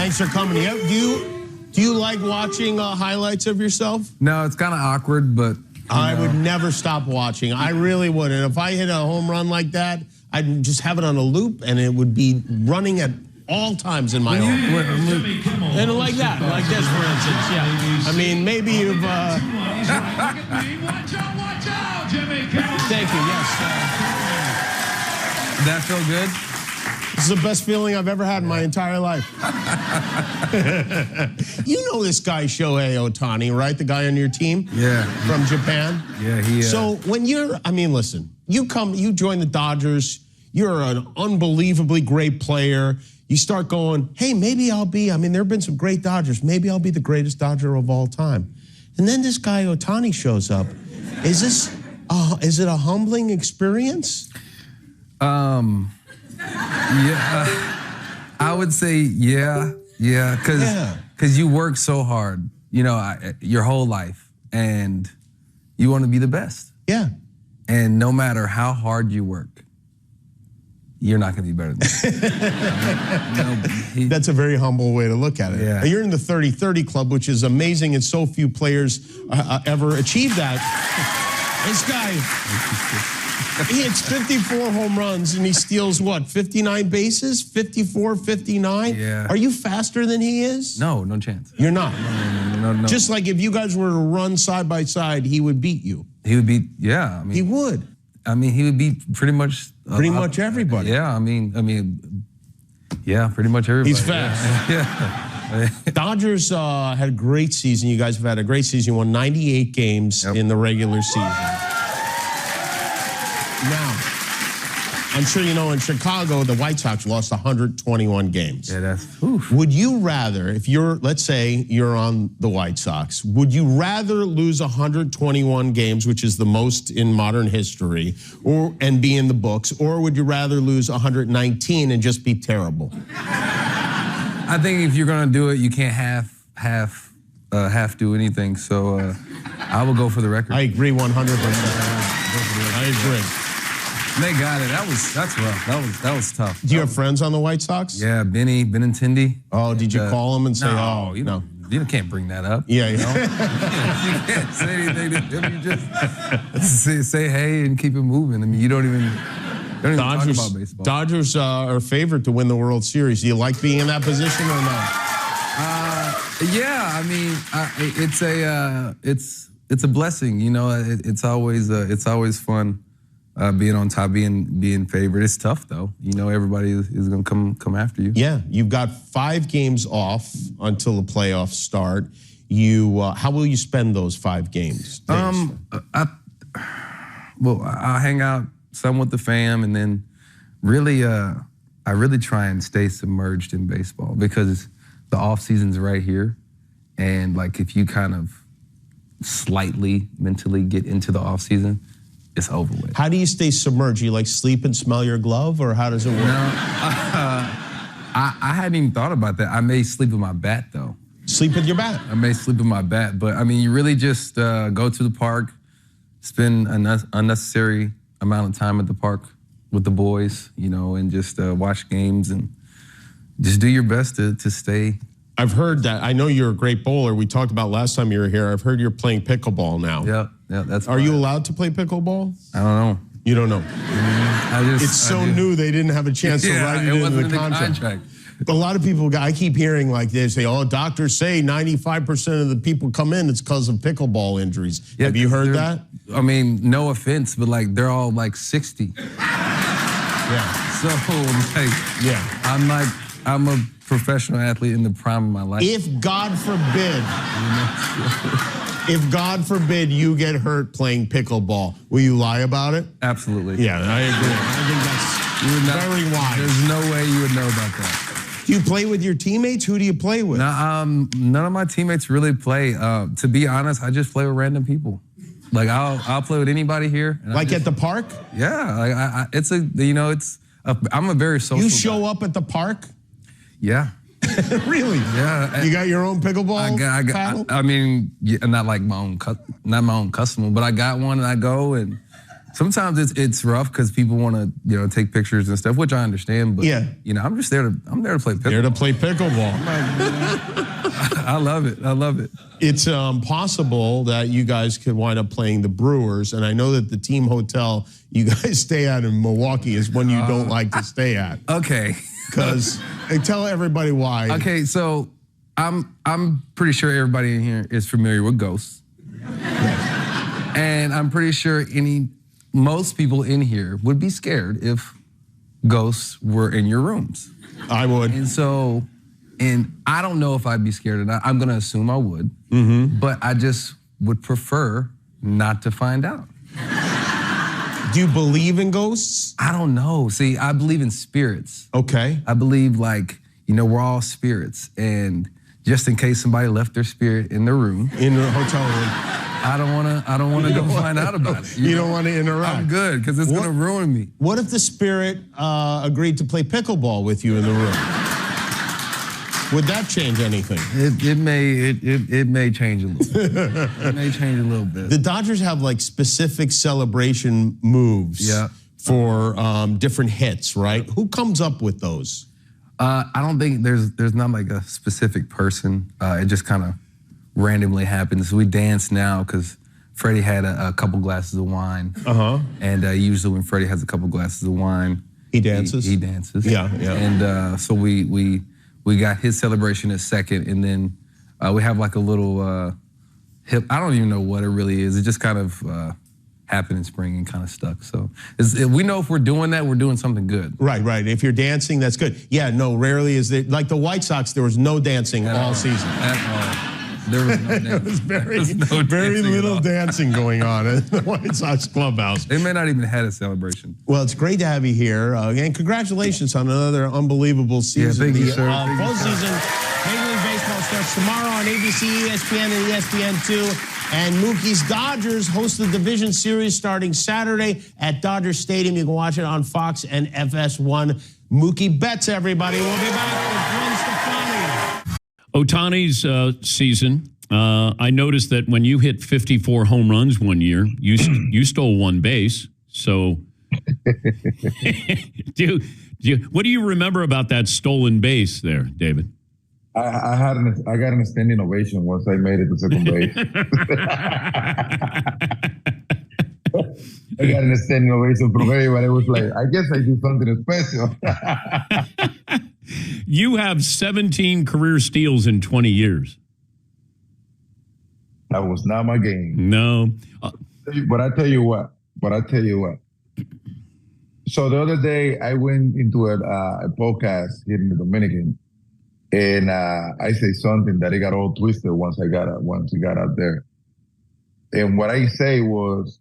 Thanks for coming. Do you like watching highlights of yourself? No, it's kind of awkward, but I would never stop watching. I really would. And if I hit a home run like that, I'd just have it on a loop, and it would be running at all times in my home. And like that, like this, for instance. Yeah. I mean, maybe you've. Thank you. Yes. That feel good? This is the best feeling I've ever had in my entire life. You know this guy, Shohei Otani, right? The guy on your team? Yeah. From Japan? Yeah, he is. So when listen, you join the Dodgers, you're an unbelievably great player. You start going, hey, maybe there have been some great Dodgers. Maybe I'll be the greatest Dodger of all time. And then this guy, Otani, shows up. Is it a humbling experience? Yeah, I would say yeah, because you work so hard, your whole life, and you want to be the best. Yeah. And no matter how hard you work, you're not going to be better than him. That's a very humble way to look at it. Yeah. You're in the 30-30 club, which is amazing, and so few players ever achieve that. This guy, he hits 54 home runs, and he steals, 59 bases? 54, 59? Yeah. Are you faster than he is? No chance. You're not? No. Just like if you guys were to run side by side, he would beat you. He would beat, yeah. He would. He would beat pretty much... Pretty much everybody. Yeah, yeah, pretty much everybody. He's fast. Yeah. Dodgers had a great season. You guys have had a great season. You won 98 games in the regular season. Now, I'm sure you know in Chicago, the White Sox lost 121 games. Yeah, that's... Oof. Would you rather, if let's say you're on the White Sox, would you rather lose 121 games, which is the most in modern history, and be in the books, or would you rather lose 119 and just be terrible? I think if you're going to do it, you can't half do anything. So I will go for the record. I agree 100%. I agree. They got it. That's rough. That was tough. Do you have friends on the White Sox? Yeah, Ben and Tindy. Oh, did you call them and say, no, you can't bring that up. Yeah, you can't say anything to them. You just say hey and keep it moving. You don't even talk about baseball. Dodgers are favored to win the World Series. Do you like being in that position or not? Yeah, it's a blessing. It's always fun. Being on top, being favored. It's tough though. Everybody is going to come after you. Yeah, you've got 5 games off until the playoffs start. How will you spend those 5 games? I'll hang out some with the fam, and then I really try and stay submerged in baseball because the off season's right here, and if you kind of slightly mentally get into the off season, it's over with. How do you stay submerged? You sleep and smell your glove, or how does it work? No, I hadn't even thought about that. I may sleep with my bat, though. Sleep with your bat? I may sleep with my bat, but you really just go to the park, spend an unnecessary amount of time at the park with the boys, and just watch games and just do your best to stay. I've heard that. I know you're a great bowler. We talked about last time you were here. I've heard you're playing pickleball now. Yeah, that's. Are you allowed to play pickleball? I don't know. You don't know. It's so new they didn't have a chance to write it into the contract. A lot of people, I keep hearing they say, doctors say 95% of the people come in, it's because of pickleball injuries. Yeah, have you heard that? No offense, but they're all 60. Yeah. So yeah. I'm a professional athlete in the prime of my life. If God forbid you get hurt playing pickleball, will you lie about it? Absolutely. Yeah, I agree. I think that's very wise. There's no way you would know about that. Do you play with your teammates? Who do you play with? None of my teammates really play. To be honest, I just play with random people. I'll play with anybody here. At the park? Yeah. I'm a very social You show guy. up at the park? Yeah. Really? Yeah. You got your own pickleball paddle? not my own customer, but I got one and I go and sometimes it's rough because people want to, take pictures and stuff, which I understand. But I'm just there to play pickleball. There to play pickleball. I love it. I love it. It's possible that you guys could wind up playing the Brewers, and I know that the team hotel you guys stay at in Milwaukee is one you don't like to stay at. Okay. Because tell everybody why. Okay, so I'm pretty sure everybody in here is familiar with ghosts. And I'm pretty sure most people in here would be scared if ghosts were in your rooms. I would. And I don't know if I'd be scared or not. I'm going to assume I would. But I just would prefer not to find out. Do you believe in ghosts? I don't know. See, I believe in spirits. Okay. I believe we're all spirits. And just in case somebody left their spirit in the room. In the hotel room. I don't want to go find out about it. You don't want to interact. I'm good, because it's going to ruin me. What if the spirit agreed to play pickleball with you in the room? Would that change anything? It may change a little bit. It may change a little bit. The Dodgers have specific celebration moves for different hits, right? Who comes up with those? I don't think there's not a specific person. It just kind of randomly happens. We dance now because Freddie had a couple glasses of wine. And usually when Freddie has a couple glasses of wine, he dances. He dances. Yeah. And so we got his celebration at second, and then we have a little hip. I don't even know what it really is. It just kind of happened in spring and kind of stuck. So we know if we're doing that, we're doing something good. Right. If you're dancing, that's good. Yeah, no, rarely is there. Like the White Sox, there was no dancing all season. At all. There was no dancing. There was very little dancing going on at the White Sox clubhouse. They may not even had a celebration. Well, it's great to have you here. And congratulations on another unbelievable season. Yeah, thank you, sir. Postseason, Major League Baseball starts tomorrow on ABC, ESPN, and ESPN2. And Mookie's Dodgers host the Division Series starting Saturday at Dodger Stadium. You can watch it on Fox and FS1. Mookie Betts, everybody. We'll be back with Glenn Stefani. Otani's season, I noticed that when you hit 54 home runs one year, you stole one base. So what do you remember about that stolen base there, David? I got an standing ovation once I made it to second base. I got an standing ovation from everybody. It was like, I guess I do something special. You have 17 career steals in 20 years. That was not my game. No. But I tell you what. So the other day, I went into a podcast here in the Dominican, and I say something that it got all twisted once it got out there. And what I say was,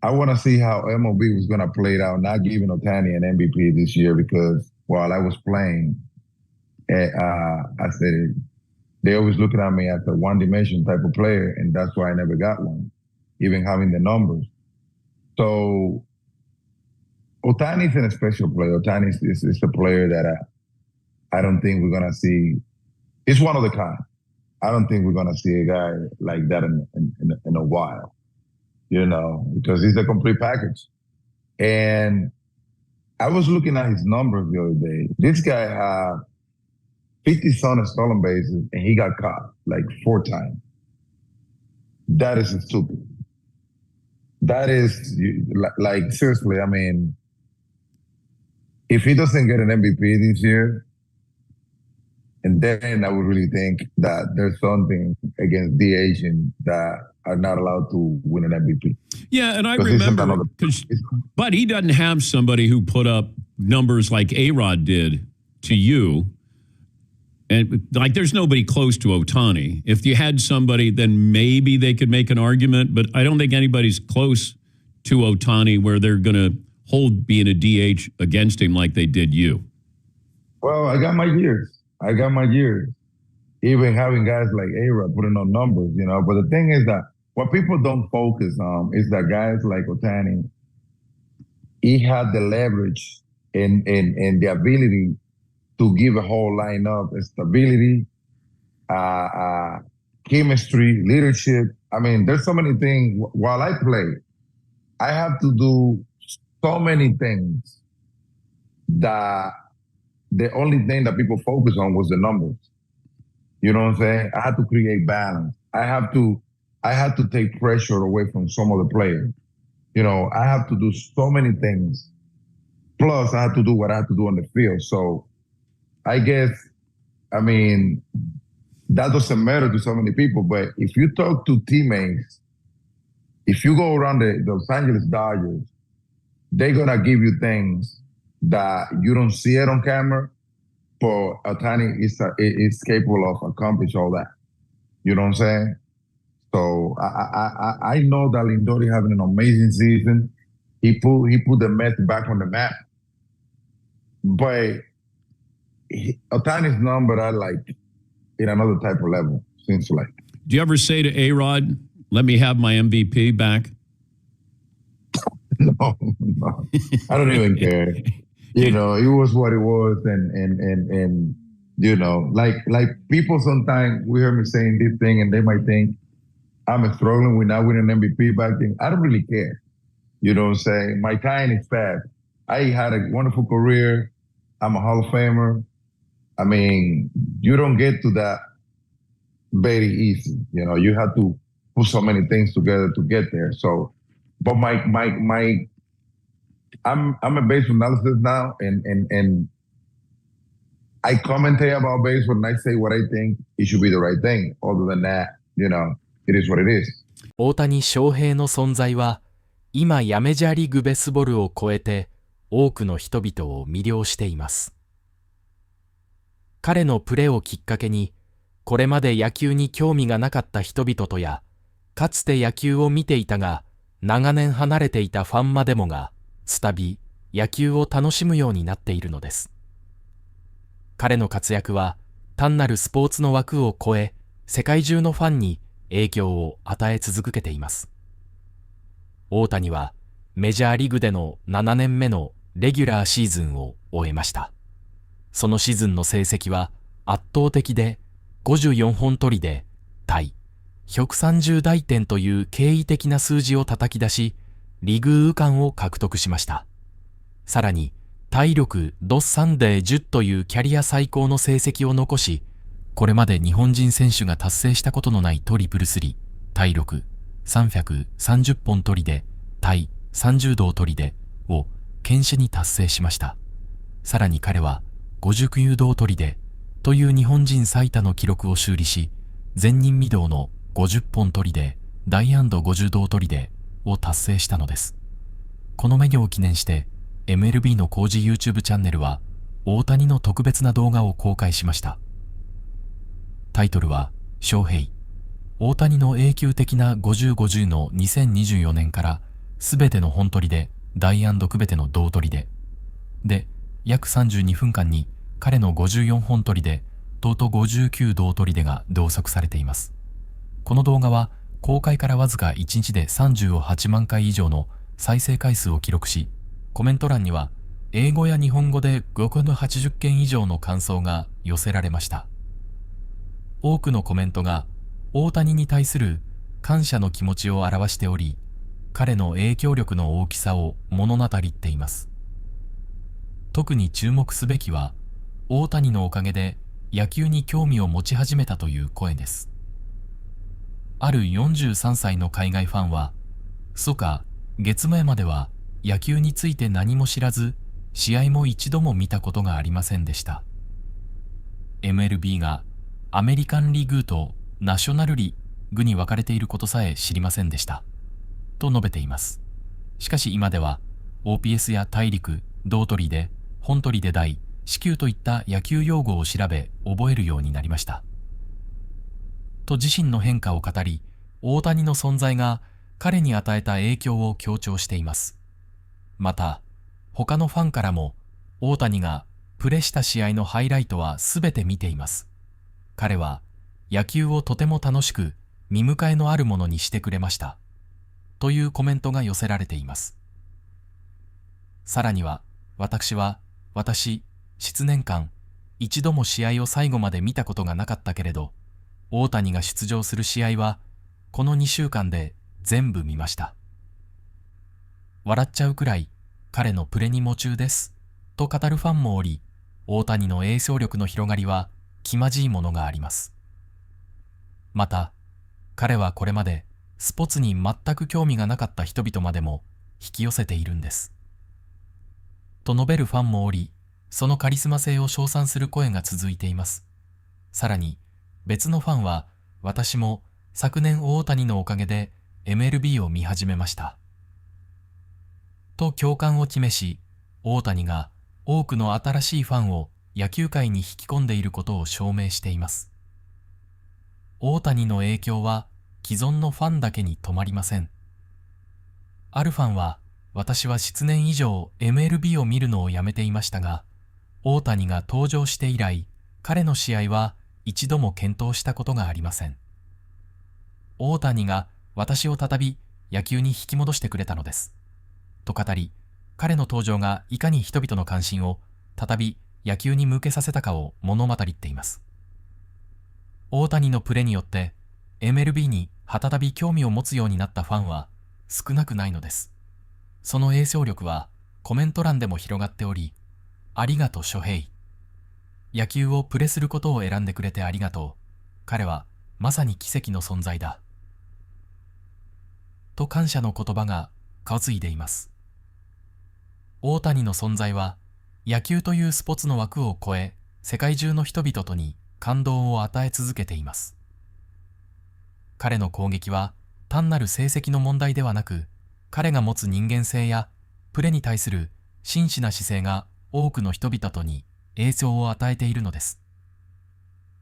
I want to see how MLB was going to play it out, not giving Otani an MVP this year, because while I was playing, I said, they always looking at me as a one-dimension type of player, and that's why I never got one, even having the numbers. So Otani's a special player. Otani is a player that I don't think we're going to see. It's one of the kind. I don't think we're going to see a guy like that in a while, because he's a complete package. And I was looking at his numbers the other day. This guy had 50 stolen bases, and he got caught 4 times. That is stupid. That is, seriously, I mean, if he doesn't get an MVP this year, and then I would really think that there's something against the Asian that are not allowed to win an MVP. Yeah, and I remember, but he doesn't have somebody who put up numbers like A-Rod did to you. And there's nobody close to Otani. If you had somebody, then maybe they could make an argument, but I don't think anybody's close to Otani where they're going to hold being a DH against him like they did you. Well, I got my years. Even having guys like A-Rod putting on numbers, But the thing is that what people don't focus on is that guys like Otani, he had the leverage and the ability to give a whole lineup stability, chemistry, leadership. I mean, there's so many things. While I played, I have to do so many things that the only thing that people focus on was the numbers. You know what I'm saying? I had to create balance. I had to take pressure away from some of the players. You know, I have to do so many things. Plus, I have to do what I have to do on the field. So I guess, I mean, that doesn't matter to so many people. But if you talk to teammates, if you go around the Los Angeles Dodgers, they're going to give you things that you don't see it on camera, but Otani is capable of accomplishing all that. You know what I'm saying? So I know that Lindor is having an amazing season. He put the Mets back on the map. But Otani's number are like in another type of level, seems like. Do you ever say to A-Rod, let me have my MVP back? No. I don't even care. You know, it was what it was, and you know, like people sometimes we hear me saying this thing, and they might think I'm struggling with not winning an MVP back then. I don't really care. You know what I'm saying? My time is fast. I had a wonderful career. I'm a Hall of Famer. I mean, you don't get to that very easy. You know, you have to put so many things together to get there. So, but I'm a baseball analyst now, and I commentate about baseball, and I say what I think it should be the right thing. Other than that, you know, it is what it is. 大谷翔平の存在は今やメジャーリーグベースボールを超えて多くの人々を魅了しています。彼のプレーをきっかけにこれまで野球に興味がなかった人々とやかつて野球を見ていたが長年離れていたファンまでもが再び野球を楽しむようになっているのです。彼の活躍は単なるスポーツの枠を超え世界中のファンに影響を与え続けています。大谷はメジャーリーグでの7年目のレギュラーシーズンを終えました。そのシーズンの成績は圧倒的で54本取りで対130打点という驚異的な数字を叩き出し、リーグ王冠を獲得しました。さらに体力ドッサンデー10というキャリア最高の成績を残し、これまで日本人選手が達成したことのないトリプルスリー、体力330本取りで対30道取りでを堅守に達成しました。さらに彼は59道取りでという日本人最多の記録を修理し、前人未到の50本取りで大安打50道取りでを達成したのです。このメニューを記念して MLB の公式 YouTube チャンネルは大谷の特別な動画を公開しました。タイトルはShohei、大谷の永久的な50-50の2024年からすべての本取りで大安打すべての道取りで約32分間に彼の54本取りでと59道取りでが同則されています。この動画は公開からわずか1日で38万回以上の再生回数を記録し、コメント欄には英語や日本語で580件以上の感想が寄せられました。多くのコメントが大谷に対する感謝の気持ちを表しており、彼の影響力の大きさを物語っています。特に注目すべきは、大谷のおかげで野球に興味を持ち始めたという声です。ある43歳の海外ファンは、そうか、月前までは野球について何も知らず、試合も一度も見たことがありませんでした。MLB がアメリカンリーグとナショナルリーグに分かれていることさえ知りませんでした。と述べています。しかし今では OPS や大陸、道取りで、本取りで大、四球といった野球用語を調べ覚えるようになりました。と自身の変化を語り、大谷の存在が彼に与えた影響を強調しています。また、他のファンからも大谷がプレーした試合のハイライトはすべて見ています。彼は野球をとても楽しく見迎えのあるものにしてくれました。というコメントが寄せられています。さらには、7年間、一度も試合を最後まで見たことがなかったけれど、大谷が出場する試合は、この2週間で全部見ました。笑っちゃうくらい彼のプレに夢中です、と語るファンもおり、大谷の影響力の広がりは凄まじいものがあります。また、彼はこれまでスポーツに全く興味がなかった人々までも引き寄せているんです。と述べるファンもおり、そのカリスマ性を称賛する声が続いています。さらに、別のファンは、私も昨年大谷のおかげで MLB を見始めました。と共感を示し、大谷が多くの新しいファンを野球界に引き込んでいることを証明しています。大谷の影響は既存のファンだけに止まりません。あるファンは、私は7年以上 MLB を見るのをやめていましたが、大谷が登場して以来、彼の試合は一度も検討したことがありません。大谷が私を再び野球に引き戻してくれたのです。と語り、彼の登場がいかに人々の関心を再び野球に向けさせたかを物語っています。大谷のプレーによって MLB に再び興味を持つようになったファンは少なくないのです。その影響力はコメント欄でも広がっており、ありがとうショヘイ。野球をプレすることを選んでくれてありがとう。彼はまさに奇跡の存在だ。と感謝の言葉が交継いでいます。大谷の存在は野球というスポーツの枠を超え、世界中の人々とに感動を与え続けています。彼の攻撃は単なる成績の問題ではなく、彼が持つ人間性やプレに対する真摯な姿勢が多くの人々とに影響を与えているのです。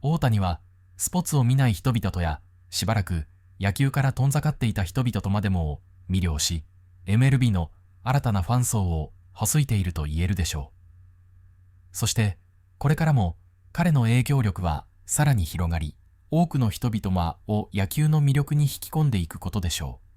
大谷はスポーツを見ない人々とや、しばらく野球から遠ざかっていた人々とまでも魅了し、MLB の新たなファン層を細いていると言えるでしょう。そしてこれからも彼の影響力はさらに広がり、多くの人々を野球の魅力に引き込んでいくことでしょう。